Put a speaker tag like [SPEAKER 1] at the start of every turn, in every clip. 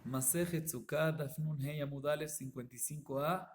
[SPEAKER 1] Masejet Sukkot, Daf Nun Hey Amud Aleph 55a,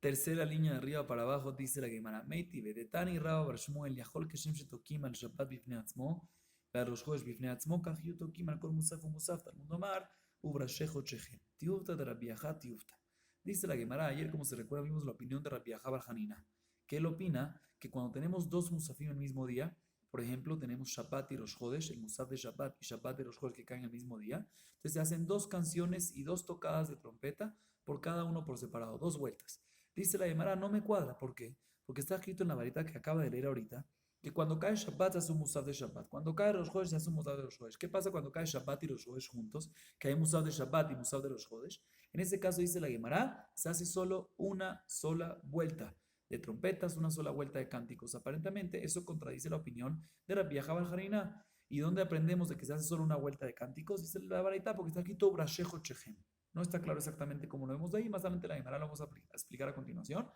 [SPEAKER 1] tercera línea de arriba para abajo, dice la Gemara. Meiti Vedetani Raba Bar Shmuel Yachol Keshem Shetokim al Shabbat Bifnei Atzmo, Ve'al Chodesh Bifnei Atzmo, Kach Yu Tokim al Kol Musaf Umusaf, Talmud Omar, Ubrashecho Shechem. Tiufta de Rabbi Yahá Tiufta. Dice la Gemara, ayer como se recuerda vimos la opinión de Rabbi Yahá Bar Hanina, que él opina que cuando tenemos dos Musafim el mismo día, por ejemplo, tenemos Shabbat y Rosh Chodesh, el Musaf de Shabbat y Shabbat de Rosh Chodesh que caen el mismo día. Entonces se hacen dos canciones y dos tocadas de trompeta por cada uno por separado, dos vueltas. Dice la Gemara, no me cuadra. ¿Por qué? Porque está escrito en la varita que acaba de leer ahorita, que cuando cae Shabbat se hace un Musaf de Shabbat. Cuando cae Rosh Chodesh se hace un Musaf de Rosh Chodesh. ¿Qué pasa cuando cae Shabbat y Rosh Chodesh juntos? Que hay Musaf de Shabbat y Musaf de Rosh Chodesh. En ese caso dice la Gemara, se hace solo una sola vuelta de trompetas, una sola vuelta de cánticos. Aparentemente eso contradice la opinión de Rabbi Yahá bar Hanina. ¿Y dónde aprendemos de que se hace solo una vuelta de cánticos? Dice la Baraita, porque está escrito Brashejo Chechem. No está claro exactamente cómo lo vemos de ahí, más adelante la Gemara lo vamos a explicar a continuación.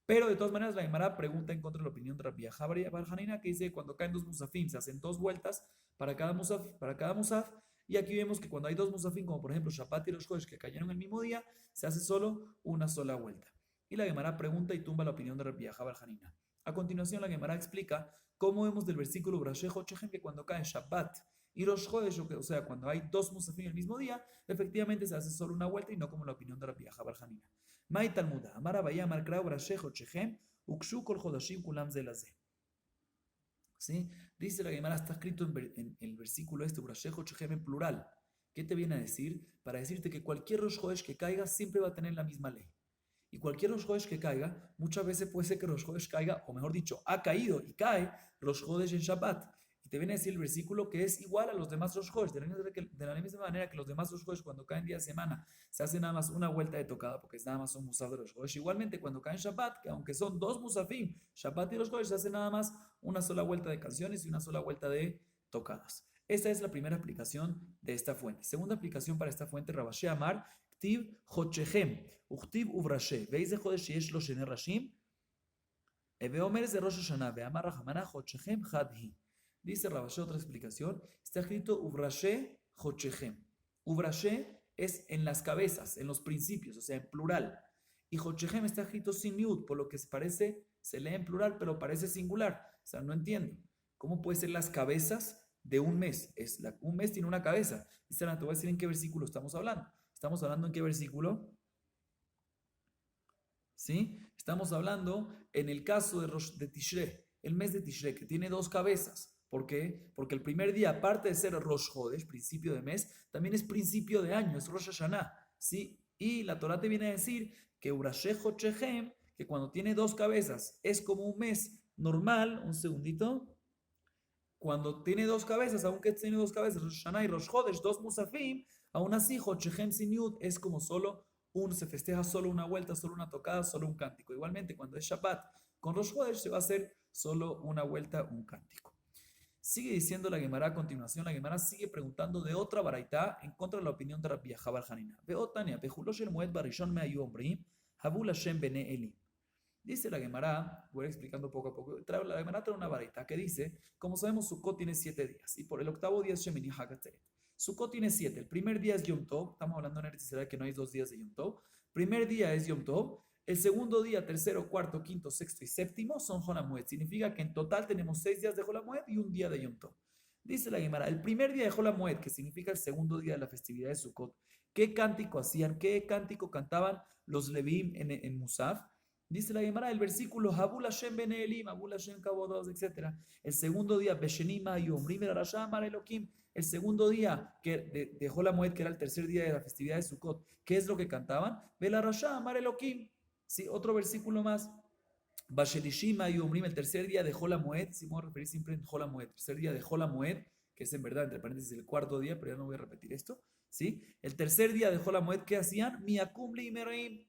[SPEAKER 1] Pero de todas maneras la Gemara pregunta en contra de la opinión de Rabbi Yahá bar Hanina, que dice que cuando caen dos musafim se hacen dos vueltas para cada musaf. Y aquí vemos que cuando hay dos musafim, como por ejemplo Shabbat y Rosh Chodesh que cayeron el mismo día, se hace solo una sola vuelta. Y la Gemara pregunta y tumba la opinión de Rabbi Yahá bar Hanina. A continuación la Gemara explica cómo vemos del versículo Brashejo Chechem que cuando cae Shabbat y Rosh Chodesh, o sea, cuando hay dos musafim el mismo día, efectivamente se hace solo una vuelta y no como la opinión de Rabbi Yahá bar Hanina. Mai Talmuda, Amar Abaya, Amar Krao, Brashejo Chechem, Ukshu Kol Chodashim Kulam Zelazeh. ¿Sí? Dice la Gemara, está escrito en el versículo este, Brashejo Chechem en plural. ¿Qué te viene a decir? Para decirte que cualquier Rosh Chodesh que caiga siempre va a tener la misma ley. Y cualquier Rosh Chodesh que caiga, muchas veces puede ser que Rosh Chodesh caiga, o mejor dicho, ha caído y cae Rosh Chodesh en Shabbat. Y te viene a decir el versículo que es igual a los demás Rosh Chodesh, de la misma manera que los demás Rosh Chodesh cuando caen día de semana se hace nada más una vuelta de tocada, porque es nada más un musaf de Rosh Chodesh. Igualmente cuando caen Shabbat, que aunque son dos musafim, Shabbat y Rosh Chodesh se hace nada más una sola vuelta de canciones y una sola vuelta de tocadas. Esta es la primera aplicación de esta fuente. Segunda aplicación para esta fuente, Rabashé Amar, Ktiv Chochechem, Uchtiv Uvrashe. ¿Veis de Jodesh y Eshlo Shener Rashim? Eveomer es de Rosh Hashanah, Veamar Rahamana Chochechem Hadhi. Dice Rabashé otra explicación, está escrito Uvrashe Chochechem. Uvrashe es en las cabezas, en los principios, o sea, en plural. Y Chochechem está escrito sin yud, por lo que se lee en plural, pero parece singular. O sea, no entiendo. ¿Cómo puede ser las cabezas de un mes? Un mes tiene una cabeza. Dice, te voy a decir en qué versículo estamos hablando. ¿Estamos hablando en qué versículo? ¿Sí? Estamos hablando en el caso de Tishrei, el mes de Tishrei, que tiene dos cabezas. ¿Por qué? Porque el primer día, aparte de ser Rosh Chodesh, principio de mes, también es principio de año, es Rosh Hashanah. ¿Sí? Y la Torah te viene a decir que Urashejo Chechem, que cuando tiene dos cabezas, es como un mes normal. Un segundito. Cuando tiene dos cabezas, aunque tiene dos cabezas, Rosh Hashanah y Rosh Chodesh, dos musafim, aún así, Chochechem sin yud es como solo se festeja solo una vuelta, solo una tocada, solo un cántico. Igualmente, cuando es Shabbat con Rosh Chodesh se va a hacer solo una vuelta, un cántico. Sigue diciendo la Gemara a continuación, la Gemara sigue preguntando de otra baraita en contra de la opinión de Rabbi Yahá bar Hanina. Veotania, bejulosh el moed barishon me ayu ombrim, habul Hashem bene Elim. Dice la Gemara, voy explicando poco a poco, la Gemara trae una varita que dice, como sabemos, Sukkot tiene 7 días, y por el octavo día es Shemini Hagatzeret. Sukkot tiene 7, el primer día es Yom Tov, estamos hablando en Eretz Israel que no hay 2 días de Yom Tov, primer día es Yom Tov, el segundo día, tercero, cuarto, quinto, sexto y séptimo son Jolamued, significa que en total tenemos 6 días de Jolamued y un día de Yom Tov. Dice la Gemara, el primer día de Jolamued, que significa el segundo día de la festividad de Sukkot, ¿qué cántico hacían? ¿Qué cántico cantaban los Levim en Musaf? Dice la Gemara, el versículo Habul Hashem ben Elim, Habul Hashem Kabodos, etc. El segundo día, Beshenima y Omrim el Rasha Amar Elohim. El segundo día que dejó la Moed, que era el tercer día de la festividad de Sukkot, ¿qué es lo que cantaban? Bela Rasha Amar Elohim. Sí, otro versículo más. Bashelishima y Omrim, el tercer día dejó la Moed. Si me voy a referir siempre en la Moed. Tercer día dejó la Moed, que es en verdad, entre paréntesis, el cuarto día, pero ya no voy a repetir esto. ¿Sí? El tercer día dejó la Moed, ¿qué hacían? Miakum li Mereim.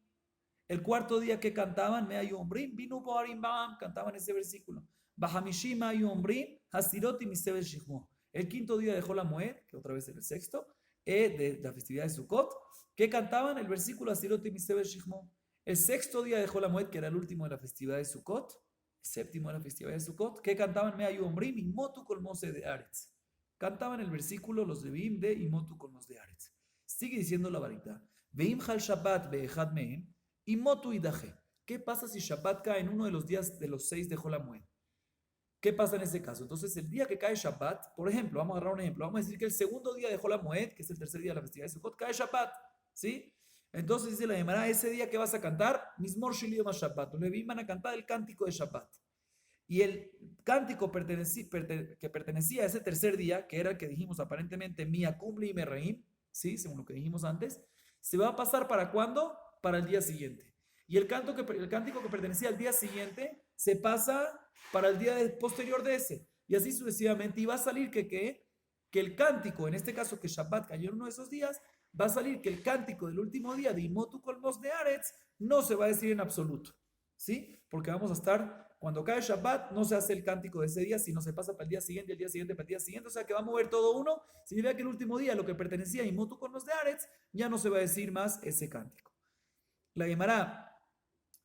[SPEAKER 1] El cuarto día que cantaban, me ayombrim, vinu boarim bam, cantaban ese versículo. Bahamishima ayombrim, hasiroti misebel shihmo. El quinto día dejó la Moed, que otra vez era el sexto, de la festividad de Sukkot, que cantaban el versículo hasiroti misebel shihmo. El sexto día dejó la Moed, que era el último de la festividad de Sukkot, el séptimo de la festividad de Sukkot, que cantaban me ayombrim, imotu colmose de Aretz. Cantaban el versículo los Levim de imotu colmos de Aretz. Sigue diciendo la varita. Veim hal Shabbat be'echad mehem y motu idaje. ¿Qué pasa si Shabbat cae en uno de los días de los 6 de Jolamued? ¿Qué pasa en ese caso? Entonces, el día que cae Shabbat, por ejemplo, vamos a agarrar un ejemplo, vamos a decir que el segundo día de Jolamued, que es el tercer día de la festividad de Sukkot, cae Shabbat, ¿sí? Entonces dice la Gemara, ese día que vas a cantar, Mismor Shel Yom Shabbat, los Levíim van a cantar el cántico de Shabbat. Y el cántico que pertenecía a ese tercer día, que era el que dijimos aparentemente Mia Kumli y Merreim, ¿sí? Según lo que dijimos antes, se va a pasar ¿para cuándo? Para el día siguiente. Y el cántico que pertenecía al día siguiente se pasa para el día posterior de ese. Y así sucesivamente. Y va a salir que el cántico, en este caso que Shabbat cayó en uno de esos días, va a salir que el cántico del último día de Imotu Kolmos de Aretz no se va a decir en absoluto. ¿Sí? Porque vamos a estar, cuando cae Shabbat, no se hace el cántico de ese día, sino se pasa para el día siguiente, el día siguiente, para el día siguiente. O sea que va a mover todo uno. Significa que el último día, lo que pertenecía a Imotu Kolmos de Aretz, ya no se va a decir más ese cántico. La Gemara,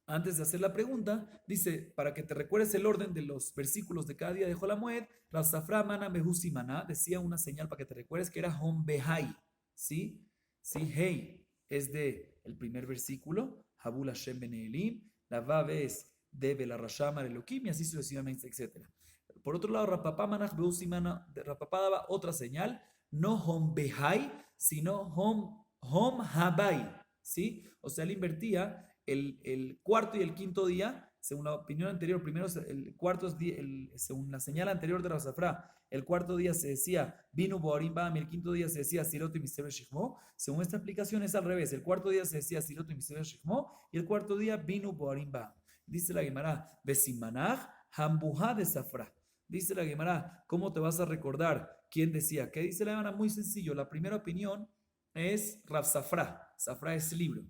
[SPEAKER 1] antes de hacer la pregunta, dice, para que te recuerdes el orden de los versículos de cada día de Jolamued, Rav Safra Mana Mehusi Maná decía una señal para que te recuerdes que era Hom Behai, ¿sí? Sí, Hei es de el primer versículo, Habul Hashem Ben Elim, la Vav es de Belarasham Elohim y así sucesivamente, etc. Por otro lado, Rapapá Manach Mehusi Maná, Rapapá daba otra señal, no Hom Behai, sino Hom Habai, ¿sí? O sea, él invertía el cuarto y el quinto día, según la opinión anterior, primero el cuarto es según la señal anterior de Rav Safra, el cuarto día se decía Binu Boarim Bam y el quinto día se decía Sirot y Miseber Shishmo. Según esta explicación es al revés, el cuarto día se decía Sirot y Miseber Shishmo y el cuarto día Binu Boarim Bam. Dice la Gemara, Besimanach Hambuha de Safra. Dice la Gemara, ¿cómo te vas a recordar quién decía? ¿Qué dice la Gemara? Muy sencillo, la primera opinión es Rav Safra. Safra es libro.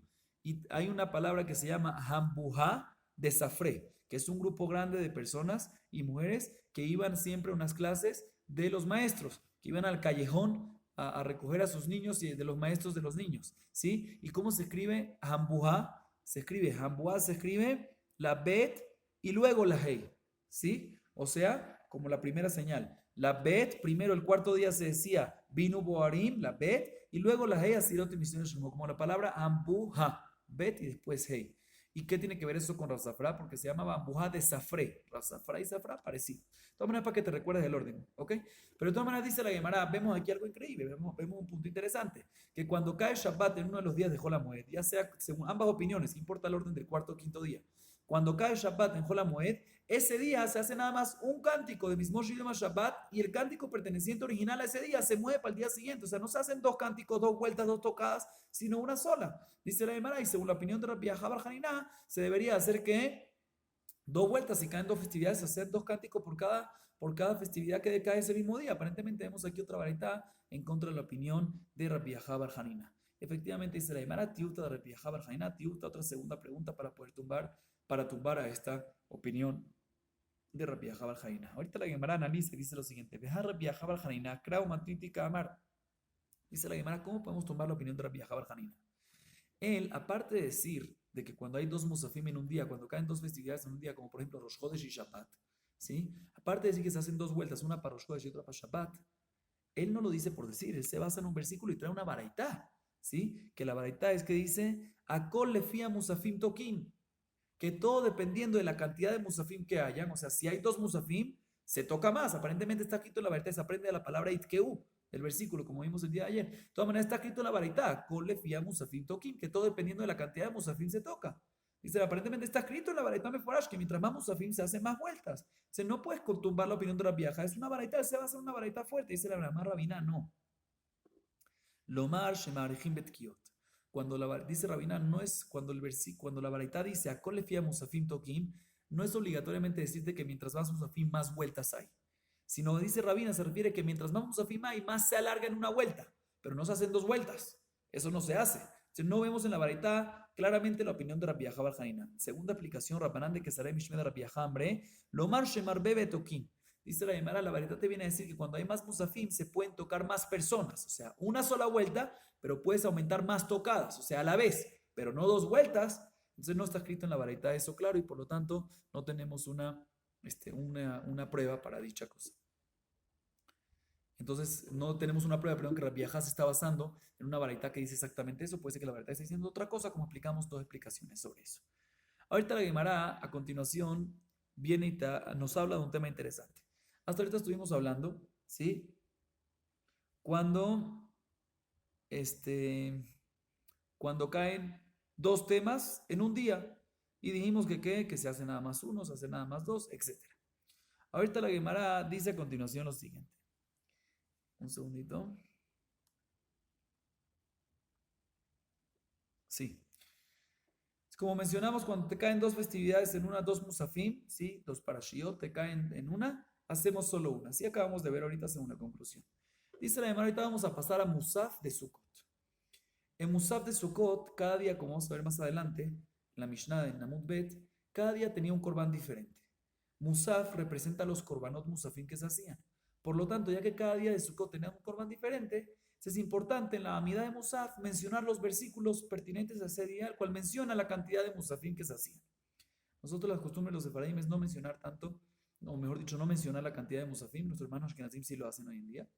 [SPEAKER 1] Y hay una palabra que se llama Hambuha de Safre, que es un grupo grande de personas y mujeres que iban siempre a unas clases de los maestros, que iban al callejón a recoger a sus niños y de los maestros de los niños, ¿sí? ¿Y cómo se escribe Hambuha? Hambuha se escribe la Bet y luego la Hei, ¿sí? O sea, como la primera señal. La Bet, primero el cuarto día se decía Binu Boarim, la Bet, y luego la Hei Asirot y Misiones como la palabra Hambuha. Bet y después Hey. ¿Y qué tiene que ver eso con Rav Safra? Porque se llama Bambuja de Safre. Rav Safra y Safra, parecido. De todas maneras, para que te recuerdes del orden, ¿ok? Pero de todas maneras, dice la Gemara, vemos aquí algo increíble, vemos un punto interesante, que cuando cae Shabbat en uno de los días de Jolamued, ya sea según ambas opiniones, importa el orden del cuarto o quinto día, cuando cae Shabbat en Jolamued, ese día se hace nada más un cántico de Mismor Shel Yom Shabbat y el cántico perteneciente original a ese día se mueve para el día siguiente. O sea, no se hacen dos cánticos, dos vueltas, dos tocadas, sino una sola. Dice la Gemara, y según la opinión de Rabbi Aha bar Hanina, se debería hacer que dos vueltas, si caen dos festividades, hacer dos cánticos por cada festividad que cae ese mismo día. Aparentemente vemos aquí otra varita en contra de la opinión de Rabbi Aha bar Hanina. Efectivamente dice la Gemara, tiuta de Rabbi Aha bar Hanina, tiuta, otra segunda pregunta para poder tumbar a esta opinión de Rabbi Aha bar Hanina. Ahorita la Gemara analiza y dice lo siguiente: Veja Rabbi Aha bar Hanina, krau matritika amar. Dice la Gemara, ¿cómo podemos tomar la opinión de Rabbi Aha bar Hanina? Él, aparte de decir de que cuando hay dos musafim en un día, cuando caen dos festividades en un día, como por ejemplo Rosh Chodesh y Shabbat, ¿sí? Aparte de decir que se hacen dos vueltas, una para Rosh Chodesh y otra para Shabbat, él no lo dice por decir, él se basa en un versículo y trae una baraitá, ¿sí? Que la baraitá es que dice, Akol lefia musafim tokin, que todo dependiendo de la cantidad de musafim que hayan, o sea, si hay dos musafim, se toca más. Aparentemente está escrito en la baraitá, se aprende de la palabra itkeu, el versículo, como vimos el día de ayer. De todas maneras está escrito en la baraitá, Kol lefia musafim tokim, que todo dependiendo de la cantidad de musafim se toca. Dice, aparentemente está escrito en la baraitá meforash, que mientras más musafim se hacen más vueltas. Dice, no puedes tumbar la opinión de la vieja, es una baraitá, se va a hacer una baraitá fuerte. Dice la Rabina, no. Lomar shemarejim betkiot. Dice Rabina, no es cuando la baraitá dice a kolefia musafim tokim, no es obligatoriamente decirte que mientras más musafim más vueltas hay. Sino dice Rabina, se refiere que mientras más musafim hay, más se alarga en una vuelta, pero no se hacen dos vueltas. Eso no se hace. Entonces, no vemos en la baraitá claramente la opinión de Rabbi Aha bar Hanina. Segunda aplicación, Rabanán de Kesaré Mishme de Rabbi Aha Ambre, Lomar shemar bebe tokim. Dice la Gemara, la baraitá te viene a decir que cuando hay más musafim se pueden tocar más personas, o sea, una sola vuelta, pero puedes aumentar más tocadas, o sea, a la vez, pero no dos vueltas. Entonces no está escrito en la baraitá eso claro y por lo tanto no tenemos una prueba para dicha cosa. Entonces, no tenemos una prueba, perdón, que Rabbi Yahá se está basando en una baraita que dice exactamente eso. Puede ser que la baraita esté diciendo otra cosa, como explicamos dos explicaciones sobre eso. Ahorita la Gemara, a continuación, viene y nos habla de un tema interesante. Hasta ahorita estuvimos hablando, ¿sí? Cuando, este, cuando caen dos temas en un día. Y dijimos que, ¿qué? Que se hace nada más uno, se hace nada más dos, etc. Ahorita la Gemara dice a continuación lo siguiente. Un segundito. Sí. Como mencionamos, cuando te caen dos festividades en una, dos musafim, ¿sí? Dos parashiot te caen en una, hacemos solo una. Así acabamos de ver ahorita en una conclusión. Dice la Gemara, ahorita vamos a pasar a Musaf de Sukkot. En Musaf de Sukkot, cada día, como vamos a ver más adelante, en la Mishnah de Namut Bet, cada día tenía un corbán diferente. Musaf representa los korbanot musafim que se hacían. Por lo tanto, ya que cada día de Sukkot tenía un corbán diferente, es importante en la Amidad de Musaf mencionar los versículos pertinentes a ese día, el cual menciona la cantidad de musafim que se hacían. Nosotros las costumbres de los sefaradim es no mencionar tanto, o mejor dicho, no mencionar la cantidad de musafim. Nuestros hermanos ashkenazim sí lo hacen hoy en día.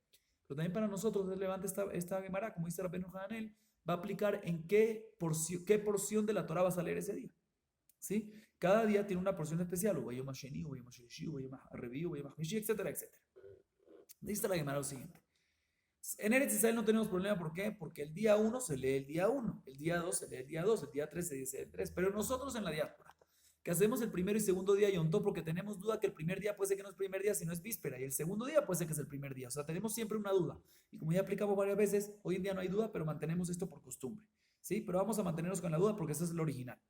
[SPEAKER 1] Pero también para nosotros es relevante esta Gemara, como dice Rabbeinu Hananel, va a aplicar en qué porción de la Torah vas a leer ese día. ¿Sí? Cada día tiene una porción especial, Ubayom HaSheni, Ubayom HaShlishi, Ubayom HaRevi, Ubayom HaChamishi, etcétera, etcétera. Dice la Gemara lo siguiente. En Eretz Israel no tenemos problema, ¿por qué? Porque el día 1 se lee el día 1, el día 2 se lee el día 2, el día 3 se dice el 3, pero nosotros en la diáspora, que hacemos el primero y segundo día Yom Tov, porque tenemos duda que el primer día puede ser que no es primer día, sino es víspera, y el segundo día puede ser que es el primer día, o sea, tenemos siempre una duda, y como ya aplicamos varias veces, hoy en día no hay duda, pero mantenemos esto por costumbre, ¿sí? Pero vamos a mantenernos con la duda porque ese es el original.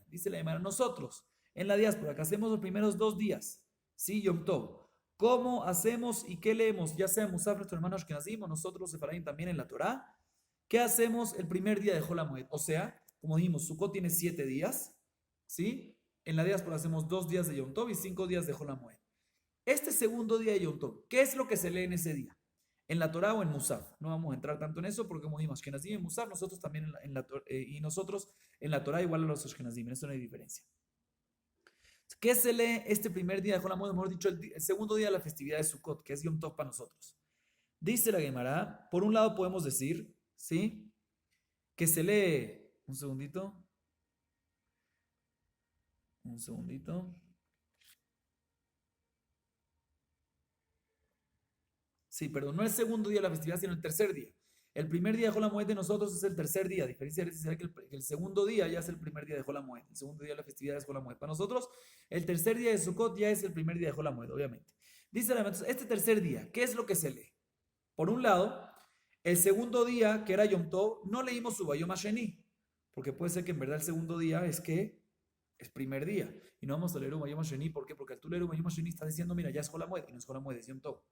[SPEAKER 1] Dice la Gemara, nosotros en la diáspora que hacemos los primeros 2 días, ¿sí? Yom Tov, ¿cómo hacemos y qué leemos? Ya sea Musaf, nuestros hermanos que nacimos, nosotros Sefaradim también en la Torá. ¿Qué hacemos el primer día de Hol HaMoed? O sea, como dijimos, Sukkot tiene 7 días, ¿sí? En la diáspora hacemos 2 días de Yom Tov y 5 días de Hol HaMoed. Este segundo día de Yom Tov, ¿qué es lo que se lee en ese día? ¿En la Torá o en Musaf? No vamos a entrar tanto en eso porque como dijimos, Ashkenazim en Musaf, nosotros también y nosotros en la Torá igual a los Ashkenazim, en eso no hay diferencia. ¿Qué se lee este primer día de Hol HaMoed? Mejor dicho, el segundo día de la festividad de Sukkot, que es Yom Tov para nosotros. Dice la Gemara, por un lado podemos decir, ¿sí? Que se lee, un segundito. Sí, perdón, no el segundo día de la festividad, sino el tercer día. El primer día de Hol HaMoed de nosotros es el tercer día, a diferencia de que el segundo día ya es el primer día de Hol HaMoed. El segundo día de la festividad es Hol HaMoed. Para nosotros, el tercer día de Sukkot ya es el primer día de Hol HaMoed, obviamente. Dice la este tercer día, ¿qué es lo que se lee? Por un lado, el segundo día, que era Yom Tov, no leímos su Bayom HaSheni, porque puede ser que en verdad el segundo día es primer día, y no vamos a leer un Bayom HaSheni. ¿Por qué? Porque al tú leer un Bayom HaSheni estás diciendo, mira, ya es Hol HaMoed, y no es Hol HaMoed, es Yom Tov.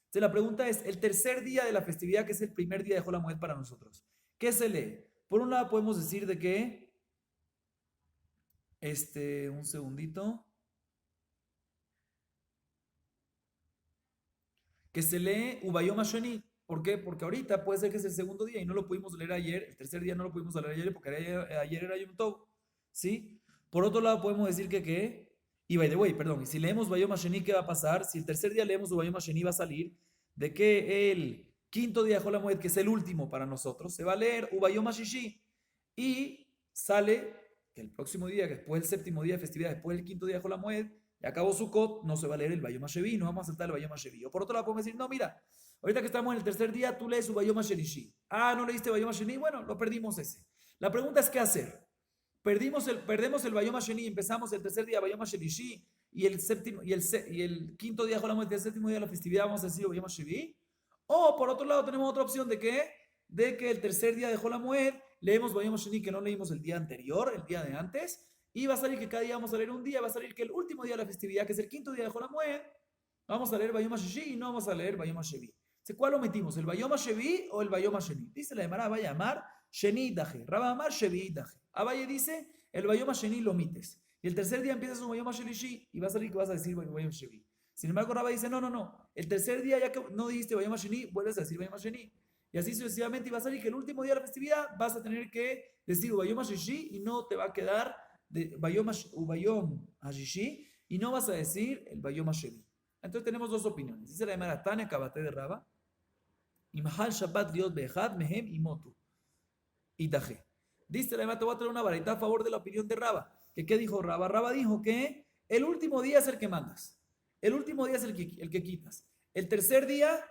[SPEAKER 1] Entonces la pregunta es, el tercer día de la festividad, que es el primer día de Hol HaMoed para nosotros, ¿qué se lee? Por un lado podemos decir de que, un segundito, que se lee Ubayom HaSheni. ¿Por qué? Porque ahorita puede ser que es el segundo día y no lo pudimos leer ayer, el tercer día no lo pudimos leer ayer porque ayer era Yom Tov, ¿sí? Por otro lado podemos decir que y by the way, perdón, y si leemos Bayom HaSheni, ¿qué va a pasar? Si el tercer día leemos Bayom HaSheni, va a salir de que el quinto día de Hol HaMoed, que es el último para nosotros, se va a leer Ubayom HaShishi, y sale que el próximo día, que después del séptimo día de festividad, después del quinto día de Hol HaMoed, y acabó Sukkot, no se va a leer el Bayom HaShevi, no vamos a saltar el Bayom HaShevi. O por otro lado podemos decir, no, mira, ahorita que estamos en el tercer día, tú lees Ubayom HaShelishi. Ah, ¿no leíste Bayom HaSheni? Bueno, lo perdimos ese. La pregunta es, ¿qué hacer? Perdemos el Bayom HaSheni, empezamos el tercer día Bayom HaShelishi, y el quinto día de Hol HaMoed, el séptimo día de la festividad, vamos a decir Bayom HaShevi. O por otro lado tenemos otra opción de que el tercer día de Hol HaMoed leemos Bayom HaSheni que no leímos el día anterior, el día de antes, y va a salir que cada día vamos a leer un día, va a salir que el último día de la festividad, que es el quinto día de Hol HaMoed, vamos a leer Bayom HaShishi y no vamos a leer Bayom HaShevi. ¿Cuál omitimos? ¿El Bayom HaShevi o el Bayom HaSheni? Dice la Gemara, va a llamar Sheni Daje, Rabba Amar Shevi Daje. Abaye dice, el Bayom HaSheni lo omites. Y el tercer día empiezas un Bayom HaShelishi y va a salir que vas a decir Bayom HaShevi. Sin embargo, Rabba dice, no. El tercer día, ya que no dijiste Bayom HaSheni, vuelves a decir Bayom HaSheni. Y así sucesivamente, y va a salir que el último día de la festividad vas a tener que decir Bayom HaShishi y no te va a quedar de Bayom HaShishi y no vas a decir el Bayom HaShevi. Entonces tenemos dos opiniones. Dice la Gemara, Tania Kabate de Raba, Imhal Shabbat Liot Behad Mehem Imotu. Itaje. Dice la Gemara, te voy a traer una varita a favor de la opinión de Raba. ¿Qué dijo Raba? Raba dijo que el último día es el que mandas. El último día es el que quitas. El tercer día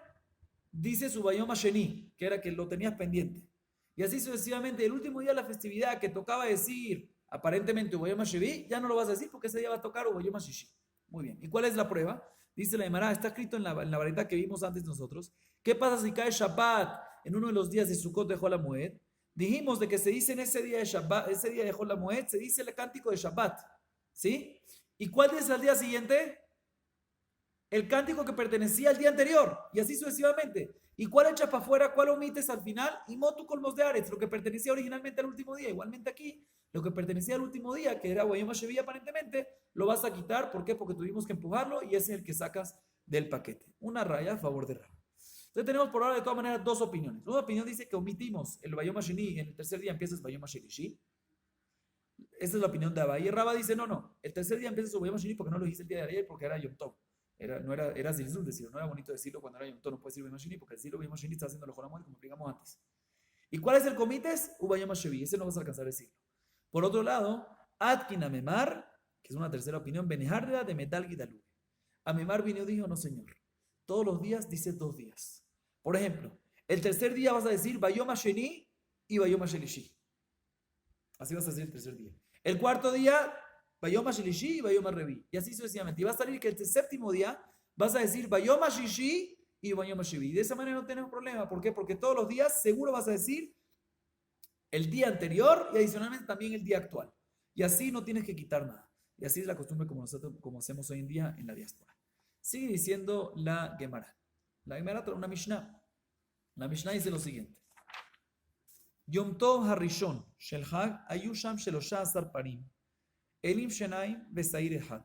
[SPEAKER 1] dice su Bayoma Sheni, que era que lo tenías pendiente. Y así sucesivamente, el último día de la festividad que tocaba decir aparentemente Bayoma Shevi, ya no lo vas a decir porque ese día va a tocar Bayoma Shishi. Muy bien. ¿Y cuál es la prueba? Dice la Gemara, está escrito en la varita que vimos antes nosotros. ¿Qué pasa si cae Shabbat en uno de los días de Sukkot de Hol HaMoed? Dijimos de que se dice en ese día de Shabbat, ese día de Hol HaMoed, se dice el cántico de Shabbat. ¿Sí? ¿Y cuál es el día siguiente? El cántico que pertenecía al día anterior, y así sucesivamente. ¿Y cuál echas para afuera? ¿Cuál omites al final? Y motu colmos de Aretz, lo que pertenecía originalmente al último día. Igualmente aquí, lo que pertenecía al último día, que era Guayoma Shevi aparentemente, lo vas a quitar. ¿Por qué? Porque tuvimos que empujarlo y ese es el que sacas del paquete. Una raya a favor de Raba. Entonces tenemos por ahora de todas maneras dos opiniones. Una opinión dice que omitimos el Bayoma Sheni y en el tercer día empiezas Bayoma Shelishi. Esa es la opinión de Abba. Y Raba dice, no, el tercer día empiezas su Bayoma Sheni porque no lo dijiste el día de ayer porque era Yom Tov. Era zilzul decirlo, no era bonito decirlo cuando era Yom Tov, no puede decir Bayoma Sheni porque decirlo Bayoma Sheni está haciendo el Hol HaMoed como explicamos antes. ¿Y cuál es el comites? Bayoma Shevi, ese no vas a alcanzar a decirlo. Por otro lado, Atkin Amemar, que es una tercera opinión, Benehardea de Metal Gidalú. Amemar vino y dijo, no señor, todos los días dice 2 días. Por ejemplo, el tercer día vas a decir Bayoma Sheni y Bayoma Shelishi. Así vas a decir el tercer día. El cuarto día, Bayoma Shelishi y Bayoma Revi. Y así sucesivamente. Y va a salir que el séptimo día vas a decir Bayoma Shishi y Bayoma Shevi. De esa manera no tenemos problema. ¿Por qué? Porque todos los días seguro vas a decir el día anterior y adicionalmente también el día actual. Y así no tienes que quitar nada. Y así es la costumbre como hacemos hoy en día en la diáspora. Sigue diciendo la Gemara. La Gemara trae una Mishnah. La Mishnah dice lo siguiente. Yom Tov Harishon Shel Hag Ayu Sham Shelosha Asar Parim Elim Shenaim Besair Ehad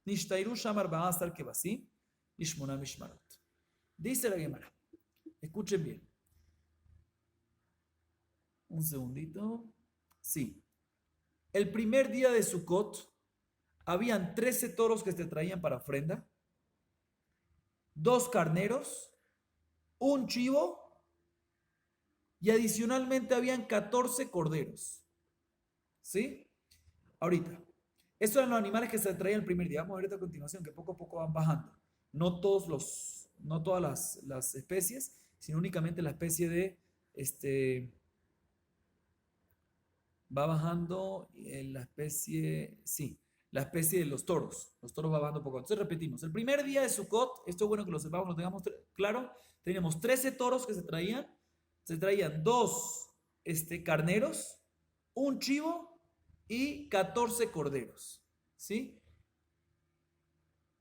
[SPEAKER 1] Nishtairu Sham Arba'a Asar Kebasim Ishmona Mishmarot. Dice la Gemara. Escuchen bien. Un segundito. Sí. El primer día de Sukkot habían 13 toros que se traían para ofrenda, 2 carneros, un chivo y adicionalmente habían 14 corderos. ¿Sí? Ahorita. Estos eran los animales que se traían el primer día. Vamos a ver esta continuación que poco a poco van bajando. No todas las especies, sino únicamente la especie de va bajando la especie, sí, la especie de los toros. Los toros va bajando poco. Entonces repetimos, el primer día de Sukkot, esto es bueno que lo sepamos, lo tengamos claro, teníamos 13 toros que se traían 2 carneros, un chivo y 14 corderos. ¿Sí?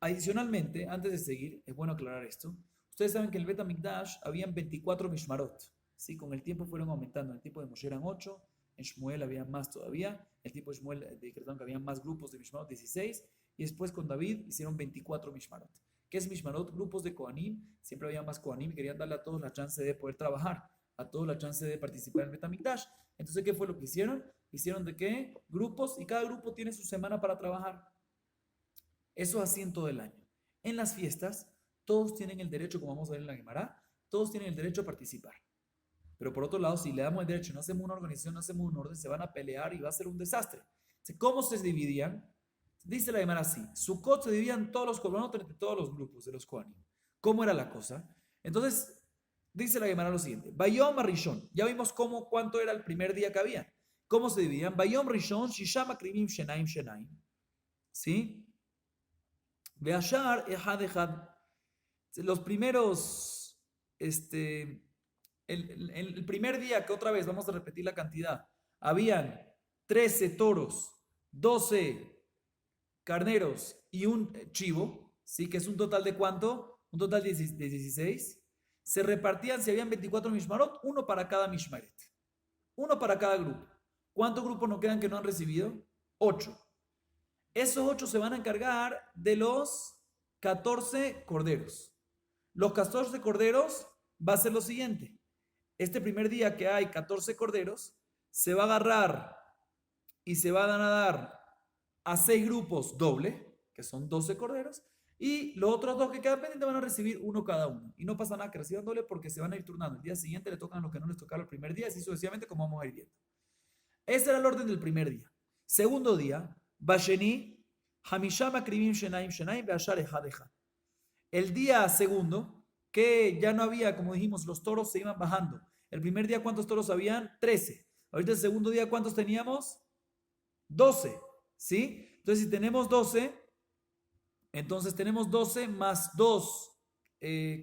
[SPEAKER 1] Adicionalmente, antes de seguir, es bueno aclarar esto. Ustedes saben que en el Bet HaMikdash habían 24 mishmarot. ¿Sí? Con el tiempo fueron aumentando. En el tiempo de Moshe eran 8. En Shmuel había más todavía. El tiempo de Shmuel decretaron que había más grupos de Mishmarot, 16. Y después con David hicieron 24 Mishmarot. ¿Qué es Mishmarot? Grupos de Kohanim. Siempre había más Kohanim y querían darle a todos la chance de poder trabajar, a todos la chance de participar en el Bet HaMikdash. Entonces, ¿qué fue lo que hicieron? Hicieron de qué? Grupos, y cada grupo tiene su semana para trabajar. Eso así en todo el año. En las fiestas, todos tienen el derecho, como vamos a ver en la Gemara, todos tienen el derecho a participar. Pero por otro lado, si le damos el derecho, no hacemos una organización, no hacemos un orden, se van a pelear y va a ser un desastre. ¿Cómo se dividían? Dice la Gemara así: Sukkot se dividían todos los korbanot entre todos los grupos de los Kohanim. ¿Cómo era la cosa? Entonces, dice la Gemara lo siguiente: Bayom Rishon. Ya vimos cuánto era el primer día que había. ¿Cómo se dividían? Bayom Rishon, Shisham Akrivim Shenaim Shenaim. ¿Sí? Beashar Ehad Ehad. Los primeros, el primer día, que otra vez vamos a repetir la cantidad, habían 13 toros, 12 carneros y un chivo, ¿sí? Que es un total de ¿cuánto? Un total de 16. Se repartían, si habían 24 mishmarot, uno para cada mishmaret. Uno para cada grupo. ¿Cuántos grupos nos quedan que no han recibido? 8. Esos 8 se van a encargar de los 14 corderos. Los 14 corderos va a ser lo siguiente. Este primer día que hay 14 corderos, se va a agarrar y se van a dar a 6 grupos doble, que son 12 corderos, Y los otros dos que quedan pendientes van a recibir uno cada uno. Y no pasa nada que reciban doble porque se van a ir turnando. El día siguiente le tocan a los que no les tocaron el primer día, así sucesivamente como vamos a ir viendo. Ese era el orden del primer día. Segundo día, Basheni, Hamishama Krivim Shenaim Shenaim Beashar Ejadeja. El día segundo, que ya no había, como dijimos, los toros se iban bajando. El primer día, ¿cuántos toros habían? 13. Ahorita el segundo día, ¿cuántos teníamos? 12. ¿Sí? Entonces, si tenemos 12, entonces tenemos 12 más 2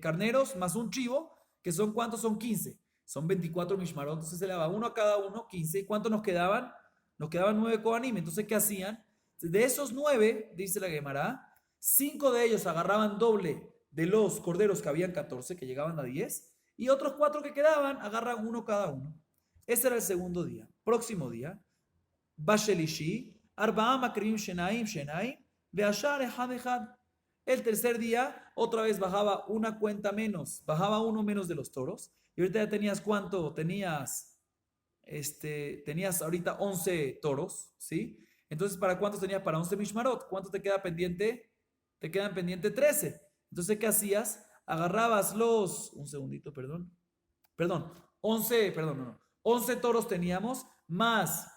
[SPEAKER 1] carneros más un chivo, que son ¿cuántos? Son 15. Son 24 mishmarot. Entonces se le daba uno a cada uno, 15. ¿Y cuántos nos quedaban? Nos quedaban 9 kohanim. Entonces, ¿qué hacían? De esos 9, dice la Gemara, 5 de ellos agarraban doble de los corderos que habían 14, que llegaban a 10, y otros 4 que quedaban agarran uno cada uno. Ese era el segundo día. Próximo día, Bashelishi, Arba'a Makrivim Shenaim Shenaim, Beashar Echad Echad. El tercer día, otra vez bajaba una cuenta menos, bajaba uno menos de los toros. Y ahorita ya tenías ¿cuánto? Tenías ahorita 11 toros, ¿sí? Entonces, ¿para cuántos tenías? Para 11 mishmarot. ¿Cuánto te queda pendiente? Te quedan pendiente 13. Entonces, ¿qué hacías? Agarrabas un segundito, perdón. 11 toros teníamos, más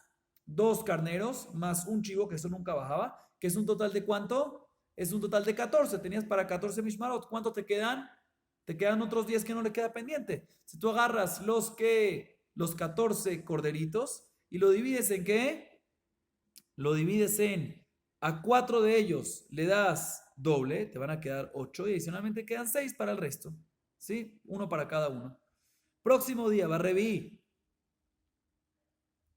[SPEAKER 1] 2 carneros, más un chivo, que eso nunca bajaba, que es un total de ¿cuánto? Es un total de 14. Tenías para 14 mishmarot. ¿Cuánto te quedan? Te quedan otros 10 que no le queda pendiente. Si tú agarras los 14 corderitos y lo divides en ¿qué? Lo divides en a 4 de ellos le das doble, te van a quedar 8 y adicionalmente quedan 6 para el resto. ¿Sí? Uno para cada uno. Próximo día, Barreví,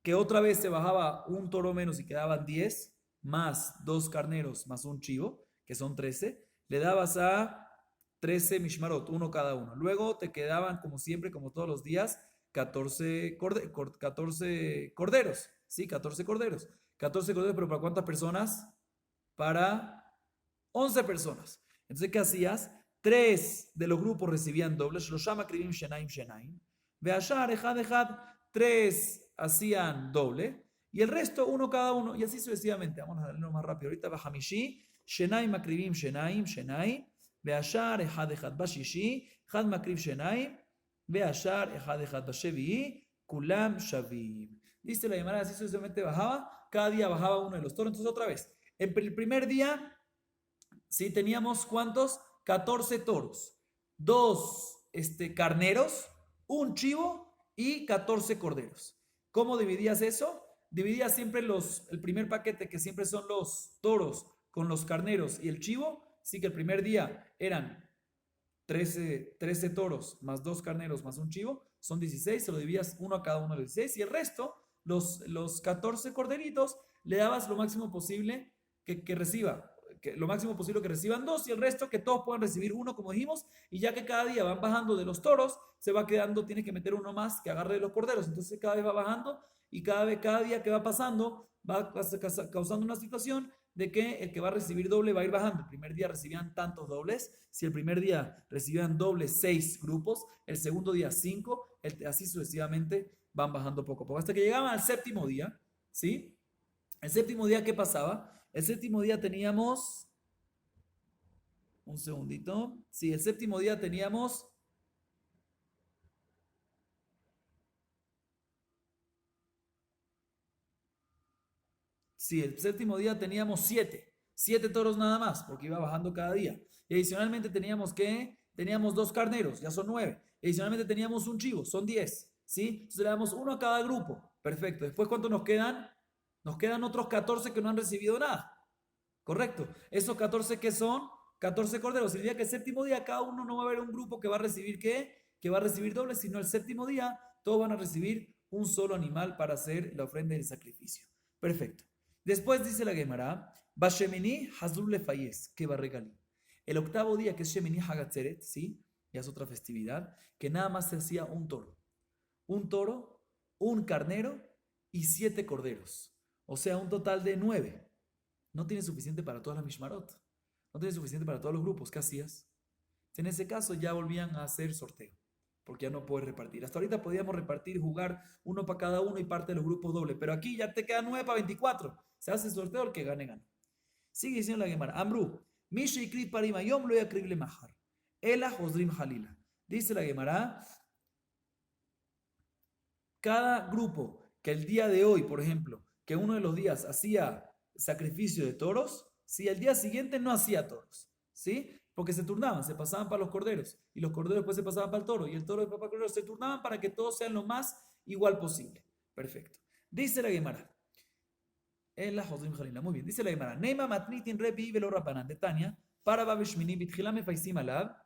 [SPEAKER 1] que otra vez se bajaba un toro menos y quedaban 10, más 2 carneros, más un chivo, que son 13, le dabas a 13 mishmarot, uno cada uno. Luego te quedaban, como siempre, como todos los días, 14 corderos. Sí, 14 corderos. 14 corderos, pero ¿para cuántas personas? Para 11 personas. Entonces, ¿qué hacías? 3 de los grupos recibían dobles. Los llama Krivim Shenaim Shenaim. Beashar, Ejad, Ejad. 3 hacían doble. Y el resto, uno cada uno. Y así sucesivamente. Vamos a darle más rápido. Ahorita Bajamishi. Shenaim Makrivim Shenaim Shenaim. Beashar, Ejad, Ejad. Bashishi. Had Makriv Shenaim. Beashar, Ejad, Ejad. Bashevi. Kulam Shavim. Dice la Gemara, así sucesivamente bajaba. Cada día bajaba uno de los toros. Entonces, otra vez. En el primer día, sí, teníamos ¿cuántos? 14 toros, 2 carneros, un chivo y 14 corderos. ¿Cómo dividías eso? Dividías siempre el primer paquete, que siempre son los toros con los carneros y el chivo. Sí, que el primer día eran 13 toros más 2 carneros más un chivo, son 16, se lo dividías uno a cada uno de los 16 y el resto, los 14 corderitos, le dabas lo máximo posible que reciba, lo máximo posible que reciban 2 y el resto que todos puedan recibir uno, como dijimos, y ya que cada día van bajando de los toros, se va quedando, tiene que meter uno más que agarre de los corderos, entonces cada vez va bajando y cada día que va pasando va causando una situación de que el que va a recibir doble va a ir bajando. El primer día recibían tantos dobles, si el primer día recibían dobles 6 grupos, el segundo día 5, así sucesivamente van bajando poco a poco, hasta que llegaban al séptimo día, ¿sí? El séptimo día, ¿qué pasaba? El séptimo día teníamos, un segundito, sí, el séptimo día teníamos, sí, el séptimo día teníamos 7 toros nada más, porque iba bajando cada día. Y adicionalmente teníamos 2 carneros, ya son 9. Adicionalmente teníamos un chivo, son 10, ¿sí? Entonces le damos uno a cada grupo, perfecto. Después, ¿cuántos nos quedan? Nos quedan otros 14 que no han recibido nada. Correcto. ¿Esos 14 qué son? 14 corderos. Significa que el séptimo día cada uno no va a haber un grupo que va a recibir ¿qué? Que va a recibir doble, sino el séptimo día todos van a recibir un solo animal para hacer la ofrenda y el sacrificio. Perfecto. Después dice la Gemara, Bashemini Hazul Lefayez, que va a regalar. El octavo día, que es Shemini Hagatzeret, ¿sí? Ya es otra festividad, que nada más se hacía un toro. Un toro, un carnero y 7 corderos. O sea, un total de 9. No tiene suficiente para todas las mishmarot. No tiene suficiente para todos los grupos. ¿Qué hacías? En ese caso ya volvían a hacer sorteo, porque ya no puedes repartir. Hasta ahorita podíamos repartir, jugar uno para cada uno y parte de los grupos doble, pero aquí ya te quedan 9 para 24. Se hace sorteo, el que gane, gana. Sigue diciendo la Gemara. Amru, Mi sheikri parim ayom lo yakrib le mahar. Ela hozrim halila. Dice la Gemara, cada grupo que el día de hoy, por ejemplo, que uno de los días hacía sacrificio de toros, si el día siguiente no hacía toros, ¿sí? Porque se turnaban, se pasaban para los corderos, y los corderos después se pasaban para el toro, y el toro después para el cordero, se turnaban para que todos sean lo más igual posible. Perfecto. Dice la Gemara, el Hozrim Jalila, muy bien, dice la Gemara, Neima matnitin rebi velo rabanan de Tania, para babeshmini bitchila mefaisim alab,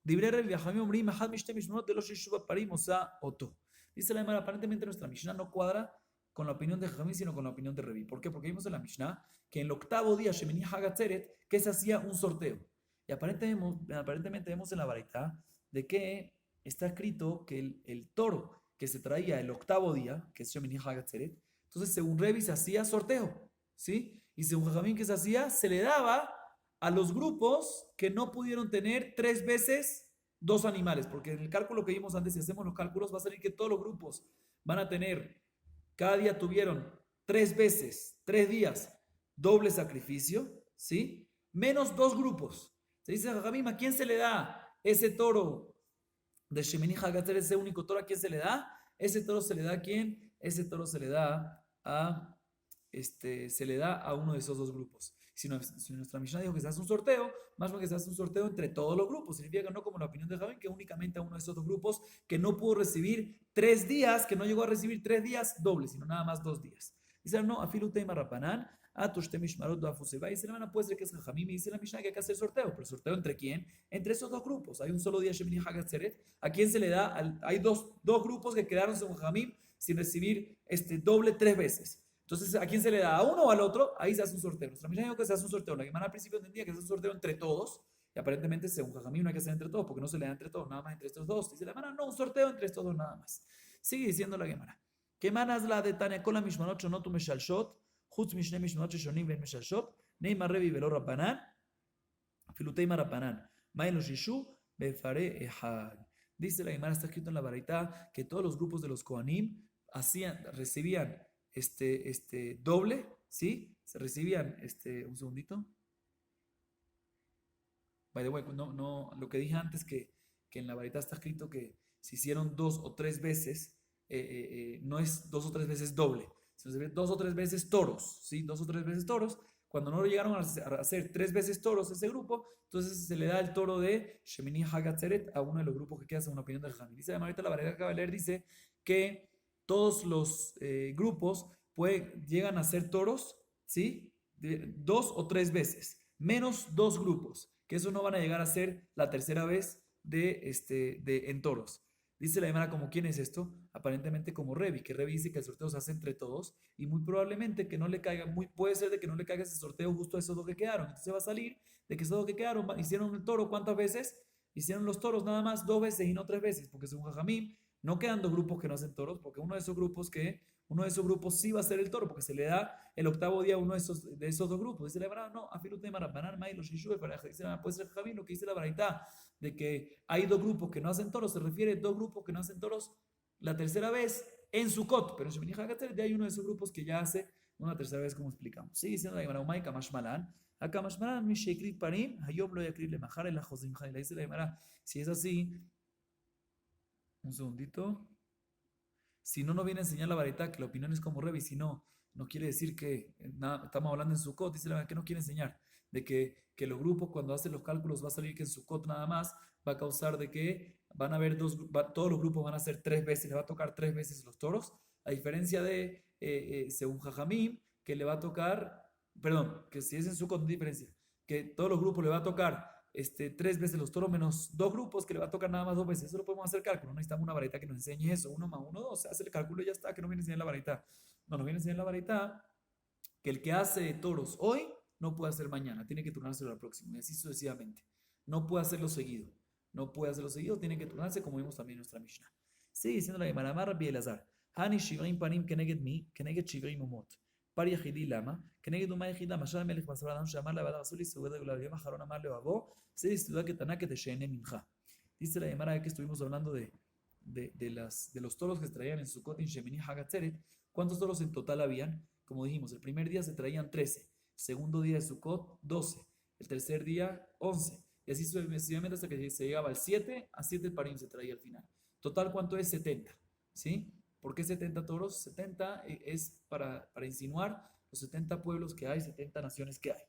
[SPEAKER 1] dibre rebi vajami umri mahad mishte mishmonot de los yeshuva parim osa oto. Dice la Gemara, aparentemente nuestra Mishnah no cuadra con la opinión de Jajamí, sino con la opinión de Revi. ¿Por qué? Porque vimos en la Mishnah que en el octavo día, Shemini Hagatzeret, que se hacía un sorteo. Y aparentemente vemos en la Baraita de que está escrito que el toro que se traía el octavo día, que es Shemini Hagatzeret, entonces según Revi se hacía sorteo, ¿sí? Y según Jajamí que se hacía, se le daba a los grupos que no pudieron tener 3 veces dos animales, porque en el cálculo que vimos antes, si hacemos los cálculos, va a salir que todos los grupos van a tener, cada día tuvieron 3 veces, 3 días, doble sacrificio, ¿sí? Menos 2 grupos. Se dice, Jajamim, ¿a quién se le da ese toro de Shemini Hagatzer, ese único toro? ¿A quién se le da? Ese toro se le da ¿a quién? Ese toro se le da a uno de esos 2 grupos. Si nuestra Mishnah dijo que se hace un sorteo, más bien que se hace un sorteo entre todos los grupos. Significa que no como la opinión de Javín, que únicamente a uno de esos 2 grupos que no pudo recibir 3 días, que no llegó a recibir 3 días dobles, sino nada más 2 días. Dice, no, afilutei marrapanán, atushtemishmarot afuseba. Y se le puede ser que es Jajamim, y dice la Mishnah que hay que hacer sorteo. ¿Pero sorteo entre quién? Entre esos 2 grupos. Hay un solo día Shemini Hagatzeret. ¿A quién se le da? Hay dos grupos que quedaron según Jajamim sin recibir doble 3 veces. Entonces, ¿a quién se le da? ¿A uno o al otro? Ahí se hace un sorteo. Nuestra Mishnah dijo que se hace un sorteo. La Gemara al principio entendía que se hace un sorteo entre todos. Y aparentemente, según Jajamim, no hay que hacer entre todos, porque no se le da entre todos, nada más entre estos 2. Dice la Gemara, no, un sorteo entre estos 2 nada más. Sigue diciendo la Gemara. ¿Qué manas la de Tania con la Mishmanot no tu meshalshot? Jutz mishne Mishmanot shonim ben meshalshot. Neymar revi velo rapanan. Filutei marapanan. Mailo shishu befare ehad. Dice la Gemara, está escrito en la Baraita, que todos los grupos de los Kohanim recibían doble, ¿sí? Se recibían, un segundito. By the way, lo que dije antes, que en la varita está escrito que si hicieron 2 o 3 veces, no es 2 o 3 veces doble, sino se ve 2 o 3 veces toros, ¿sí? 2 o 3 veces toros. Cuando no llegaron a hacer 3 veces toros ese grupo, entonces se le da el toro de Shemini Hagatzeret a uno de los grupos que queda según una opinión del Jajamim. Dice ahorita la varita que acaba de leer, dice que todos los grupos llegan a ser toros, ¿sí? 2 o 3 veces, menos 2 grupos, que eso no van a llegar a ser la tercera vez en toros. Dice la Gemara, ¿como quién es esto? Aparentemente como Revi, que Revi dice que el sorteo se hace entre todos y muy probablemente que no le caiga, puede ser de que no le caiga ese sorteo justo a esos 2 que quedaron. Entonces va a salir de que esos 2 que quedaron hicieron el toro, ¿cuántas veces? Hicieron los toros nada más 2 veces y no 3 veces, porque según Jajamim no quedan 2 grupos que no hacen toros, porque uno de esos grupos sí va a ser el toro, porque se le da el octavo día a uno de esos 2 grupos. Dice la Gemara, no, afilute marapanar, mai los shishu, puede ser Jajamim, lo que dice la Baraita, de que hay 2 grupos que no hacen toros, se refiere a 2 grupos que no hacen toros la tercera vez en Sukkot, pero en Shemini Hagatzeret ya hay uno de esos grupos que ya hace una tercera vez, como explicamos. Sigue diciendo la Gemara, Umay Kamash Malan, Akamash Malan, mi Shekrit Parim, Hayom lo yakrit le Mahar el Hozim Jalila. Dice la Gemara, si es así, un segundito. Si no, no viene a enseñar la varita que la opinión es como Revi, si no, no quiere decir que estamos hablando en Sukkot, dice la verdad que no quiere enseñar, de que los grupos cuando hacen los cálculos va a salir que en Sukkot nada más va a causar de que van a haber todos los grupos van a ser 3 veces, le va a tocar 3 veces los toros, a diferencia de, según Jajamim, que le va a tocar, perdón, que si es en Sukkot no hay diferencia, que todos los grupos le va a tocar 3 veces los toros menos 2 grupos que le va a tocar nada más 2 veces. Eso lo podemos hacer cálculo. No necesitamos una varita que nos enseñe eso. 1 más 1, 2. Se hace el cálculo y ya está. Que no viene a enseñar la varita. No, nos viene a enseñar la varita que el que hace toros hoy no puede hacer mañana. Tiene que turnárselo al próximo. Y así sucesivamente. No puede hacerlo seguido. No puede hacerlo seguido. Tiene que turnarse como vimos también en nuestra Mishnah. Sigue diciendo la Gemara Rabbi Elazar. Hani shivrim panim keneged mi, keneged shivrim umot. פר יחידי למה? כנגד אומה יחידה, משל המלך מסר אדם שאמר לעבדיו עשו לי סעודה גדולה, ויום האחרון אמר לאוהבו, עשה לי סעודה קטנה כדי שאהנה ממך. Dice la Gemara que estuvimos hablando de los toros que se traían en Sukkot y en Shemini Hagatzeret. ¿Cuántos toros en total habían? Como dijimos, el primer día se traían 13, segundo día de Sukkot 12, el tercer día 11, y así sucesivamente hasta que se llegaba al 7, a 7 parim se traía al final. Total, ¿cuánto es? 70, ¿sí? ¿Por qué 70 toros? 70 es para insinuar los 70 pueblos que hay, 70 naciones que hay.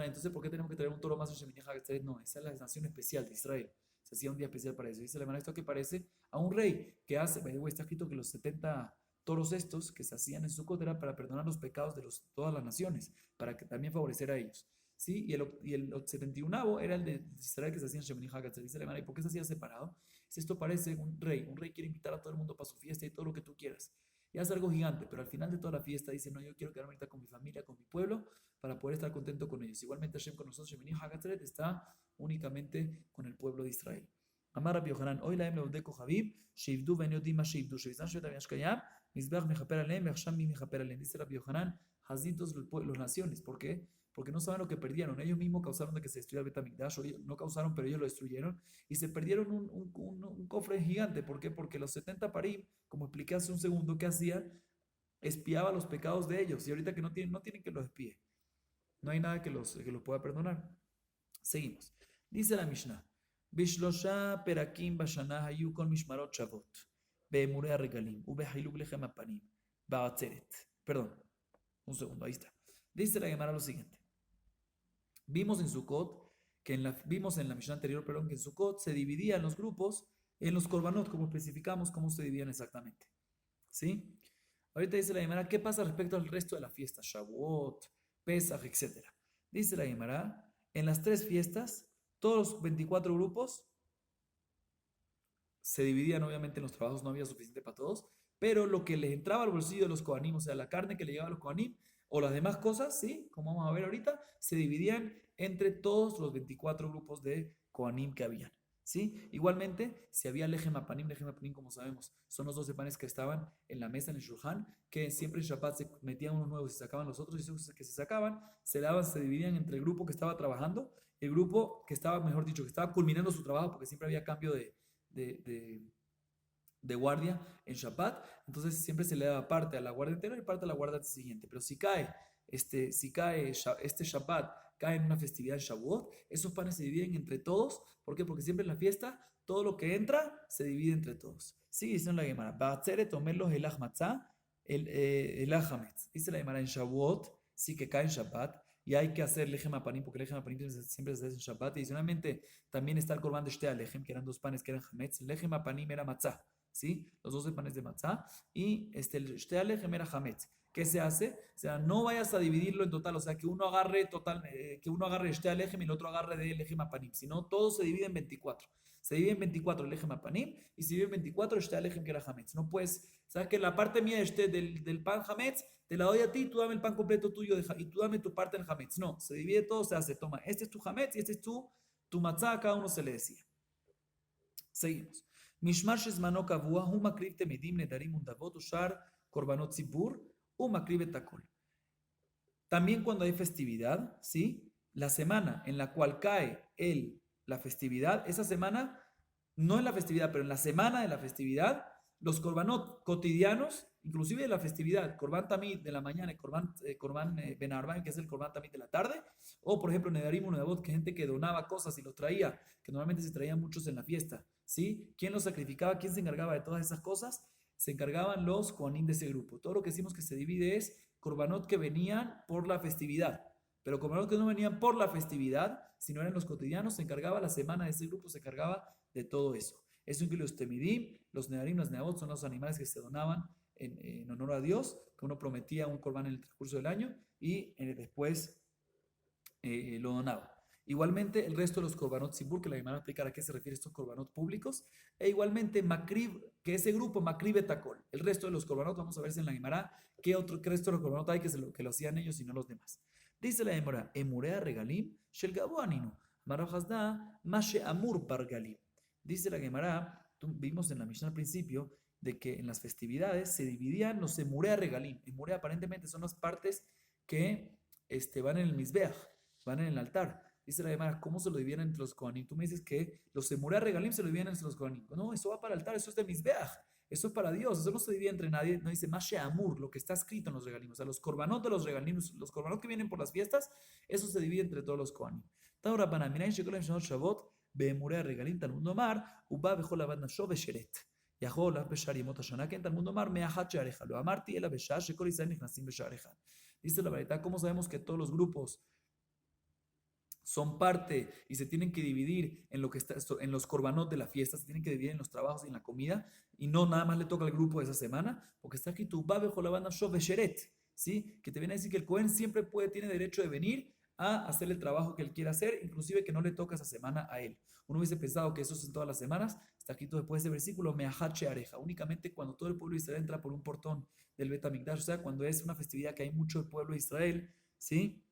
[SPEAKER 1] Entonces, ¿por qué tenemos que traer un toro más en Shemini Hagatzaret? No, esa es la nación especial de Israel. Se hacía un día especial para eso. Dice la hermana, esto que parece a un rey que hace, está escrito que los 70 toros estos que se hacían en Sukkot era para perdonar los pecados de todas las naciones, para que también favorecer a ellos. ¿Sí? Y el 71avo era el de Israel que se hacía en Shemini Hagatzaret. Dice la hermana, ¿y por qué se hacía separado? Si esto parece un rey quiere invitar a todo el mundo para su fiesta y todo lo que tú quieras. Y hace algo gigante, pero al final de toda la fiesta dice, no, yo quiero quedarme ahorita con mi familia, con mi pueblo, para poder estar contento con ellos. Igualmente Hashem con nosotros, Shemini Hagatzaret, está únicamente con el pueblo de Israel. Amar Rabbi Yohanan, hoy la Leudeko Habib, Sheivdu ben Yodim Sheivdu, Sheivzan Shoet Aviash Kayam, Mizbach Mechaper Alem, Mechsham Mi Mechaper Alem. Dice Rabbi Yohanan, Hazitos los naciones. ¿Por qué? Porque no saben lo que perdieron. Ellos mismos causaron de que se destruyera el Betamigdash, no causaron, pero ellos lo destruyeron, y se perdieron un cofre gigante. ¿Por qué? Porque los 70 parim, como expliqué hace un segundo, ¿qué hacían? Espiaba los pecados de ellos, y ahorita que no tienen que los espíe. No hay nada que los pueda perdonar. Seguimos. Dice la Mishnah, Bishlosha perakim bashana hayu kol mishmarot shavot, be'emurei regalim, ubehilug lechem apanim, ba'atzeret. Perdón, un segundo, ahí está. Dice la Gemara lo siguiente. Vimos en Sukkot, vimos en la Mishnah anterior, perdón, que en Sukkot se dividían los grupos en los korbanot, como especificamos cómo se dividían exactamente. ¿Sí? Ahorita dice la Gemara, ¿qué pasa respecto al resto de la fiesta? Shavuot, Pesach, etc. Dice la Gemara, en las tres fiestas, todos los 24 grupos se dividían obviamente en los trabajos, no había suficiente para todos, pero lo que les entraba al bolsillo de los Kohanim, o sea, la carne que le llegaba a los Kohanim, o las demás cosas, ¿sí? Como vamos a ver ahorita, se dividían entre todos los 24 grupos de Kohanim que habían, ¿sí? Igualmente, si había lejem apanim, como sabemos, son los 12 panes que estaban en la mesa, en el shulchan, que siempre en Shabbat se metían unos nuevos y se sacaban los otros, y esos que se sacaban, se dividían entre el grupo que estaba trabajando, el grupo que estaba, mejor dicho, que estaba culminando su trabajo, porque siempre había cambio de guardia en Shabbat, entonces siempre se le daba parte a la guardia anterior y parte a la guardia siguiente. Pero si cae este Shabbat, cae en una festividad en Shavuot, esos panes se dividen entre todos. ¿Por qué? Porque siempre en la fiesta todo lo que entra se divide entre todos. Sigue diciendo la Gemara, Ba'atzeret tomerlos el matzah, el hametz. Dice la Gemara en Shavuot, sí que cae en Shabbat, y hay que hacer lejem apanim, porque lejem apanim siempre se hace en Shabbat. Y adicionalmente también está el korban de shtea lejem, que eran dos panes que eran hametz. Lejem apanim era matzah, ¿sí? Los 12 panes de matzah. Y el shtea lejem era hametz. ¿Qué se hace? O sea, no vayas a dividirlo en total, o sea, que uno agarre shtea lejem y el otro agarre de lejem apanim, sino todo se divide en 24. Se divide en 24 el lejem apanim y se divide en 24 el shtea lejem que era hametz. No puedes, sabes que la parte mía del pan hametz te la doy a ti, tú dame el pan completo tuyo y tú dame tu parte del hametz. No, se divide todo, se hace, toma, este es tu hametz y este es tu matzah, a cada uno se le decía. Seguimos. Mishmar shezmano kavua, hu makriv temedim nedarim undavot ushar korbanot zibur, hu makriv etakol. También cuando hay festividad, ¿sí? La semana en la cual cae la festividad, esa semana, no en la festividad, pero en la semana de la festividad, los korbanot cotidianos, inclusive de la festividad, korban tamid de la mañana y korban ben arbaim, que es el korban tamid de la tarde, o por ejemplo nedarim unavot, que gente que donaba cosas y los traía, que normalmente se traían muchos en la fiesta, ¿sí? ¿Quién los sacrificaba? ¿Quién se encargaba de todas esas cosas? Se encargaban los kohanim de ese grupo. Todo lo que decimos que se divide es korbanot que venían por la festividad, pero korbanot que no venían por la festividad, sino eran los cotidianos, se encargaba la semana de ese grupo, se encargaba de todo eso. Eso incluye los temidim, los nedarim, los neabot, son los animales que se donaban en honor a Dios, que uno prometía un corbán en el transcurso del año y después lo donaba. Igualmente, el resto de los korbanot zibur, que la Gemara va a explicar a qué se refiere estos korbanot públicos, e igualmente makrib, que ese grupo makrib etakol, el resto de los korbanot, vamos a ver si en la Gemara qué resto de los korbanot hay que lo hacían ellos y no los demás. Dice la Gemara, emurea regalim shel gabuaninu, marajazda mashe amur bargalim. Dice la Gemara, vimos en la Mishnah al principio, de que en las festividades se dividían los emurea regalim. Emurea aparentemente son las partes que van en el mizbeach, van en el altar. Dice la Gemara, ¿cómo se lo dividían entre los kohanim? Tú me dices que los emurea regalim se lo dividían entre los kohanim. No, eso va para el altar, eso es de mizbeach. Eso es para Dios, eso no se divide entre nadie, no dice Mashe Amur, lo que está escrito en los regalim. O sea, los korbanot de los regalim, los korbanot que vienen por las fiestas, eso se divide entre todos los kohanim. Ahora, para mirar en Shekolam Shanot Shavot, Beemure Regalim, Talmud Omar, Uba Bejol Abad Nafsho Besheret. יכול אף בשער ימות השנה, כן, תלמוד אומר, מאחת שעריך, לא אמרתי, אלא בשעה שכל ישראל נכנסים בשער אחד. Dice la verdad, ¿cómo sabemos que todos los grupos son parte y se tienen que dividir en lo que está, en los korbanot de la fiesta, se tienen que dividir en los trabajos y en la comida, y no nada más le toca al grupo de esa semana? Porque está aquí tu babe jolabana sheret, ¿sí? Que te viene a decir que el Cohen siempre tiene derecho de venir a hacer el trabajo que él quiera hacer, inclusive que no le toca esa semana a él. Uno hubiese pensado que eso es en todas las semanas. Está aquí después de ese versículo, meahache areja, únicamente cuando todo el pueblo de Israel entra por un portón del Bet Hamikdash, o sea, cuando es una festividad que hay mucho del pueblo de Israel, ¿sí?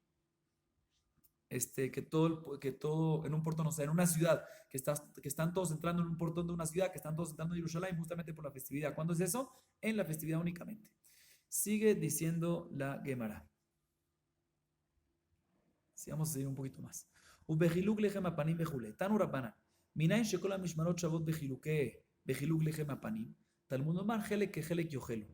[SPEAKER 1] Que todo en un portón, o sea, en una ciudad, que están todos entrando en un portón de una ciudad, que están todos entrando en Jerusalén justamente por la festividad. ¿Cuándo es eso? En la festividad únicamente. Sigue diciendo la Gemara. Sí, vamos a seguir un poquito más. ובחילוק לחם הפנים וכולי. תנו רבנן, מניין שכל המשמרות שוות בחילוק לחם הפנים, תלמוד אומר חלק כחלק יאכלו,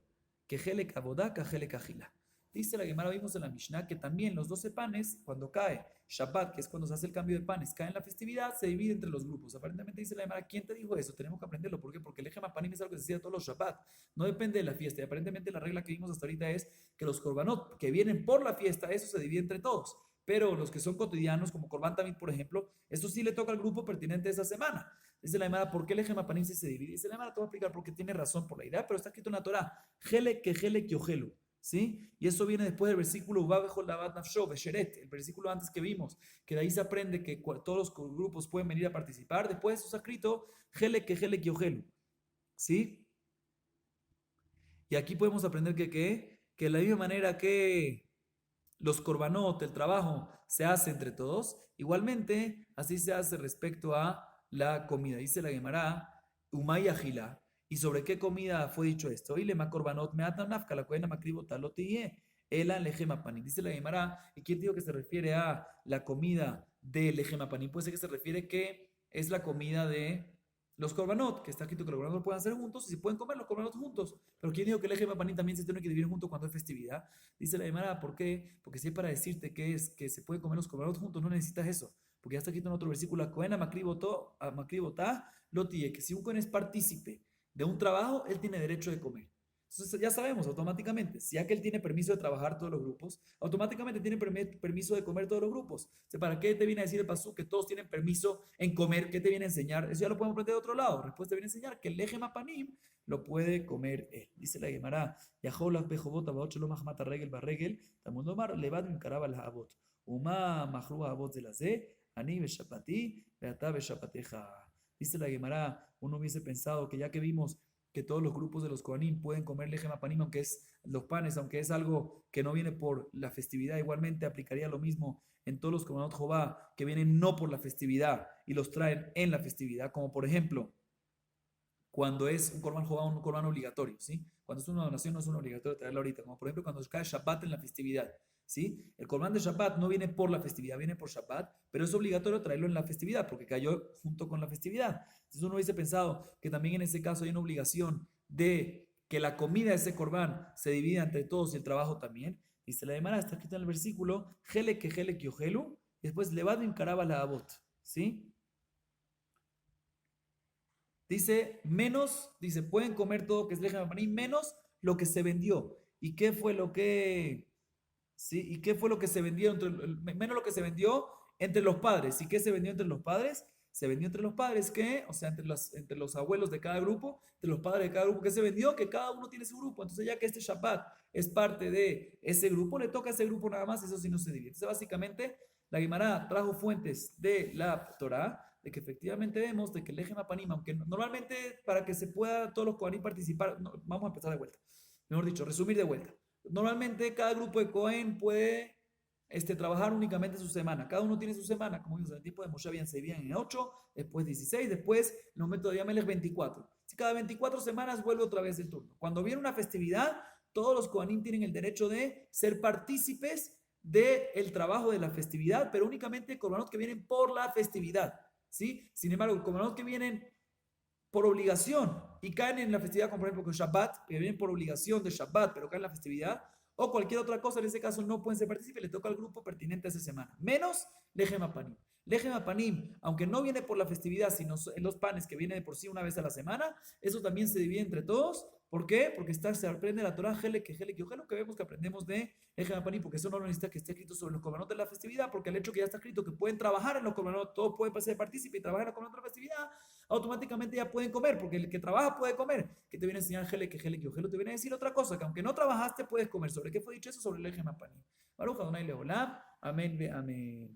[SPEAKER 1] כחלק עבודה כחלק אכילה. Dice la Gemara, vimos en la Mishnah, que también los 12 panes, cuando cae Shabbat, que es cuando se hace el cambio de panes, cae en la festividad, se divide entre los grupos. Aparentemente dice la Gemara, ¿quién te dijo eso? Tenemos que aprenderlo. ¿Por qué? Porque el Lechem HaPanim es algo que se hacía todos los Shabbat. No depende de la fiesta. Y aparentemente la regla que vimos hasta ahorita es que los korbanot que vienen por la fiesta, eso se divide entre todos. Pero los que son cotidianos, como Korban Tamid, por ejemplo, eso sí le toca al grupo pertinente de esa semana. Dice la Gemara, ¿por qué el Lechem HaPanim se divide? Dice la Gemara, te voy a explicar porque tiene razón por la idea, pero está escrito en la Torah, Helek que Helek Yohelu. ¿Sí? Y eso viene después del versículo el versículo antes que vimos, que de ahí se aprende que todos los grupos pueden venir a participar. Después eso está escrito Helek que Helek Yohelu. ¿Sí? Y aquí podemos aprender que de la misma manera que los korbanot, el trabajo, se hace entre todos, igualmente así se hace respecto a la comida. Dice la Gemara, Umay Agila. ¿Y sobre qué comida fue dicho esto? Y lema korbanot meatan nafka, la coena makribota lo tiye, ela lejem apanim. Dice la Gemara, ¿y quién dijo que se refiere a la comida de lejem apanim? Puede ser que se refiere que es la comida de los korbanot, que está escrito que los korbanot pueden hacer juntos y se pueden comer los korbanot juntos. Pero ¿quién dijo que el lejem apanim también se tiene que dividir juntos cuando es festividad? Dice la Gemara, ¿por qué? Porque si es para decirte que se puede comer los korbanot juntos, no necesitas eso. Porque ya está escrito en otro versículo, la coena makribota lo tiye, que si un cohen es partícipe de un trabajo, él tiene derecho de comer. Entonces ya sabemos automáticamente, si ya que él tiene permiso de trabajar todos los grupos, automáticamente tiene permiso de comer todos los grupos. O sea, ¿para qué te viene a decir el pasú que todos tienen permiso en comer? ¿Qué te viene a enseñar? Eso ya lo podemos aprender de otro lado. Después te viene a enseñar que el lejem apanim lo puede comer él. Dice la Gemara, Yaholas bejobot abaot shelo mahmat regel barregel, Talmud omar levad minkarab la abot. Uma mahru abot de la ze, ani beshapati, beata beshapateja. Dice la Gemara, uno hubiese pensado que ya que vimos que todos los grupos de los Kohanim pueden comer lejem apanim, aunque es los panes, aunque es algo que no viene por la festividad, igualmente aplicaría lo mismo en todos los Korbanot Jobá que vienen no por la festividad y los traen en la festividad, como por ejemplo, cuando es un Korban Jobá, un Korban obligatorio, ¿sí? Cuando es una donación no es un obligatorio traerlo ahorita, como por ejemplo cuando cae Shabbat en la festividad. ¿Sí? El Korban de Shabbat no viene por la festividad, viene por Shabbat, pero es obligatorio traerlo en la festividad porque cayó junto con la festividad. Entonces uno hubiese pensado que también en ese caso hay una obligación de que la comida de ese Korban se divida entre todos y el trabajo también. Y se la demanda, está escrito en el versículo, Helek que Helek Yohelu, y después Levadim Karaba la Abot. ¿Sí? Dice, pueden comer todo que es lejem apanim, menos lo que se vendió. ¿Y qué fue lo que... ¿Sí? ¿Y qué fue lo que se vendió? Menos lo que se vendió entre los padres. ¿Y qué se vendió entre los padres? Se vendió entre los padres, ¿qué? O sea, entre los abuelos de cada grupo, entre los padres de cada grupo, ¿qué se vendió? Que cada uno tiene su grupo. Entonces, ya que este Shabbat es parte de ese grupo, le toca a ese grupo nada más, eso sí no se divide. Entonces, básicamente, la Guimara trajo fuentes de la Torah, de que efectivamente vemos de que el lejem apanim, aunque normalmente para que se pueda todos los Kohanim participar, vamos a empezar de vuelta. Mejor dicho, resumir de vuelta. Normalmente cada grupo de Cohen puede trabajar únicamente su semana. Cada uno tiene su semana. Como vimos en el tiempo de Moshe se dividían en 8, después 16, después en el momento de Amelech 24. Si cada 24 semanas vuelve otra vez el turno. Cuando viene una festividad, todos los Kohanim tienen el derecho de ser partícipes del trabajo de la festividad, pero únicamente korbanot que vienen por la festividad. ¿Sí? Sin embargo, korbanot que vienen por obligación y caen en la festividad, como por ejemplo con Shabbat, que vienen por obligación de Shabbat, pero caen en la festividad, o cualquier otra cosa, en ese caso no pueden ser partícipes, le toca al grupo pertinente a esa semana, menos Lejem Apanim. Lejem Apanim, aunque no viene por la festividad, sino en los panes que vienen de por sí una vez a la semana, eso también se divide entre todos. ¿Por qué? Porque se aprende la Torah, Helek, Helek y Ojelo, que vemos que aprendemos de Lejem Apanim, porque eso no necesita que esté escrito sobre los korbanot de la festividad, porque el hecho que ya está escrito que pueden trabajar en los korbanot, todos pueden ser partícipes y trabajar en los korbanot de la festividad, automáticamente ya pueden comer, porque el que trabaja puede comer. ¿Qué te viene a enseñar Helek, Helek y Ojelo? Te viene a decir otra cosa, que aunque no trabajaste puedes comer. ¿Sobre qué fue dicho eso? Sobre el Lejem Apanim. Baruch Adonai Leolam. Amén ve amén.